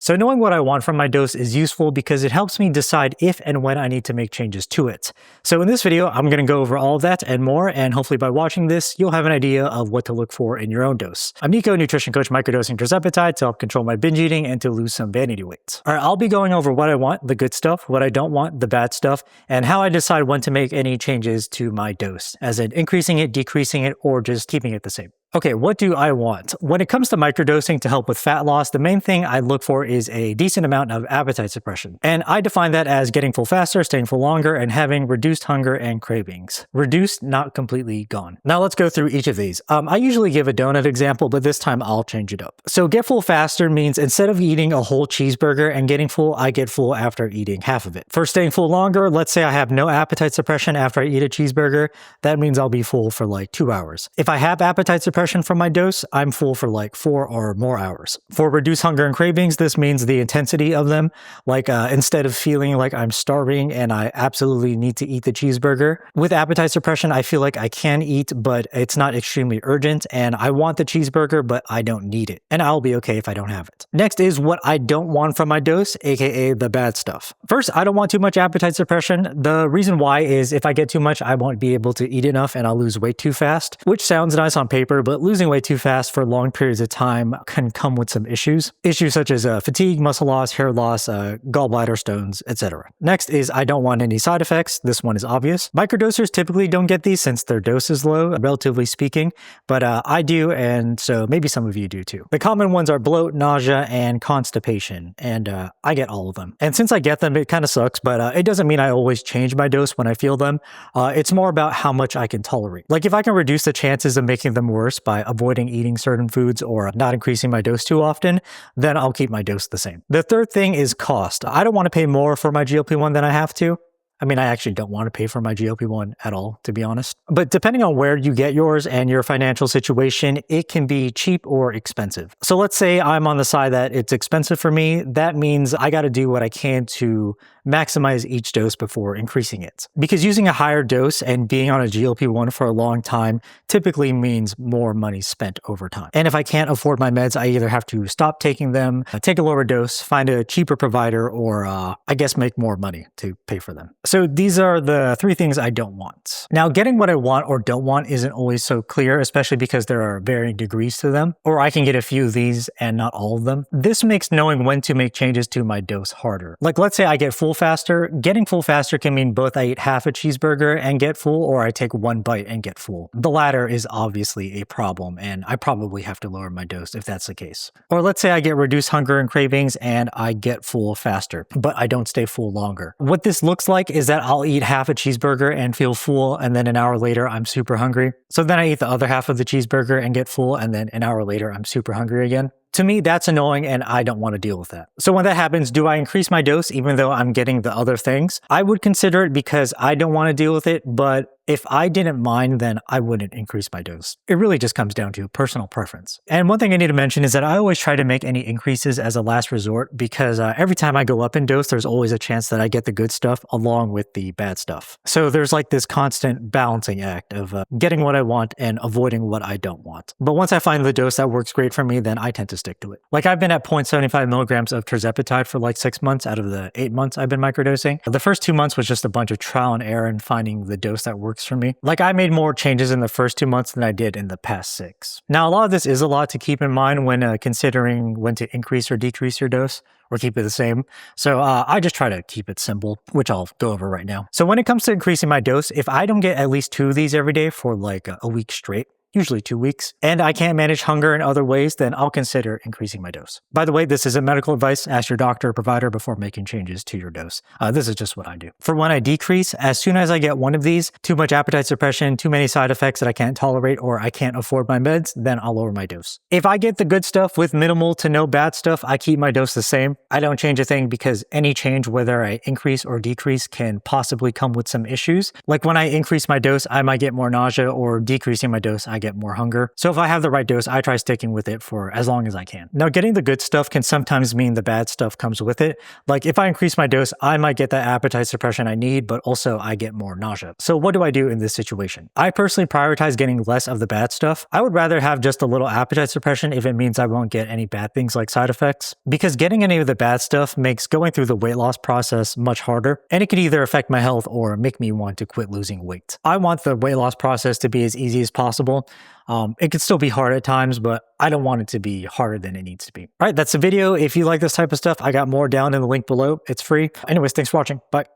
So knowing what I want from my dose is useful because it helps me decide if and when I need to make changes to it. So in this video, I'm going to go over all of that and more, and hopefully by watching this, you'll have an idea of what to look for in your own dose. I'm Nico, nutrition coach microdosing tirzepatide to help control my binge eating and to lose some vanity weight. All right, I'll be going over what I want, the good stuff, what I don't want, the bad stuff, and how I decide when to make any changes to my dose, as in increasing it, decreasing it, or just keeping it the same. Okay, what do I want? When it comes to microdosing to help with fat loss, the main thing I look for is a decent amount of appetite suppression. And I define that as getting full faster, staying full longer, and having reduced hunger and cravings. Reduced, not completely gone. Now let's go through each of these. I usually give a donut example, but this time I'll change it up. So get full faster means instead of eating a whole cheeseburger and getting full, I get full after eating half of it. For staying full longer, let's say I have no appetite suppression after I eat a cheeseburger. That means I'll be full for like 2 hours. If I have appetite suppression from my dose, I'm full for like 4 or more hours. For reduced hunger and cravings, this means the intensity of them. Like instead of feeling like I'm starving and I absolutely need to eat the cheeseburger, with appetite suppression, I feel like I can eat, but it's not extremely urgent, and I want the cheeseburger, but I don't need it. And I'll be okay if I don't have it. Next is what I don't want from my dose, aka the bad stuff. First, I don't want too much appetite suppression. The reason why is if I get too much, I won't be able to eat enough and I'll lose weight too fast, which sounds nice on paper, but losing weight too fast for long periods of time can come with some issues. Issues such as fatigue, muscle loss, hair loss, gallbladder stones, etc. Next is I don't want any side effects. This one is obvious. Microdosers typically don't get these since their dose is low, relatively speaking, but I do, and so maybe some of you do too. The common ones are bloat, nausea, and constipation, and I get all of them. And since I get them, it kind of sucks, but it doesn't mean I always change my dose when I feel them. It's more about how much I can tolerate. Like if I can reduce the chances of making them worse by avoiding eating certain foods or not increasing my dose too often, then I'll keep my dose the same. The third thing is cost. I don't want to pay more for my GLP-1 than I have to. I mean, I actually don't want to pay for my GLP-1 at all, to be honest. But depending on where you get yours and your financial situation, it can be cheap or expensive. So let's say I'm on the side that it's expensive for me. That means I got to do what I can to maximize each dose before increasing it. Because using a higher dose and being on a GLP-1 for a long time typically means more money spent over time. And if I can't afford my meds, I either have to stop taking them, take a lower dose, find a cheaper provider, or I guess make more money to pay for them. So these are the 3 things I don't want. Now, getting what I want or don't want isn't always so clear, especially because there are varying degrees to them, or I can get a few of these and not all of them. This makes knowing when to make changes to my dose harder. Like let's say I get full faster. Getting full faster can mean both I eat half a cheeseburger and get full, or I take 1 bite and get full. The latter is obviously a problem, and I probably have to lower my dose if that's the case. Or let's say I get reduced hunger and cravings and I get full faster, but I don't stay full longer. What this looks like is that I'll eat half a cheeseburger and feel full, and then an hour later I'm super hungry. So then I eat the other half of the cheeseburger and get full, and then an hour later I'm super hungry again. To me, that's annoying and I don't want to deal with that. So when that happens, do I increase my dose even though I'm getting the other things? I would consider it because I don't want to deal with it, but if I didn't mind, then I wouldn't increase my dose. It really just comes down to personal preference. And one thing I need to mention is that I always try to make any increases as a last resort because every time I go up in dose, there's always a chance that I get the good stuff along with the bad stuff. So there's like this constant balancing act of getting what I want and avoiding what I don't want. But once I find the dose that works great for me, then I tend to stick to it. Like I've been at 0.75 milligrams of tirzepatide for like 6 months out of the 8 months I've been microdosing. The first 2 months was just a bunch of trial and error and finding the dose that works for me. Like I made more changes in the first 2 months than I did in the past 6. Now, a lot of this is a lot to keep in mind when considering when to increase or decrease your dose or keep it the same. So I just try to keep it simple, which I'll go over right now. So when it comes to increasing my dose, if I don't get at least 2 of these every day for like a week straight, usually 2 weeks, and I can't manage hunger in other ways, then I'll consider increasing my dose. By the way, this isn't medical advice. Ask your doctor or provider before making changes to your dose. This is just what I do. For when I decrease, as soon as I get one of these, too much appetite suppression, too many side effects that I can't tolerate, or I can't afford my meds, then I'll lower my dose. If I get the good stuff with minimal to no bad stuff, I keep my dose the same. I don't change a thing because any change, whether I increase or decrease, can possibly come with some issues. Like when I increase my dose, I might get more nausea, or decreasing my dose, I get more hunger. So if I have the right dose, I try sticking with it for as long as I can. Now, getting the good stuff can sometimes mean the bad stuff comes with it. Like if I increase my dose, I might get that appetite suppression I need, but also I get more nausea. So what do I do in this situation? I personally prioritize getting less of the bad stuff. I would rather have just a little appetite suppression if it means I won't get any bad things like side effects, because getting any of the bad stuff makes going through the weight loss process much harder, and it could either affect my health or make me want to quit losing weight. I want the weight loss process to be as easy as possible. It can still be hard at times, but I don't want it to be harder than it needs to be. All right, that's the video. If you like this type of stuff, I got more down in the link below. It's free. Anyways, thanks for watching. Bye.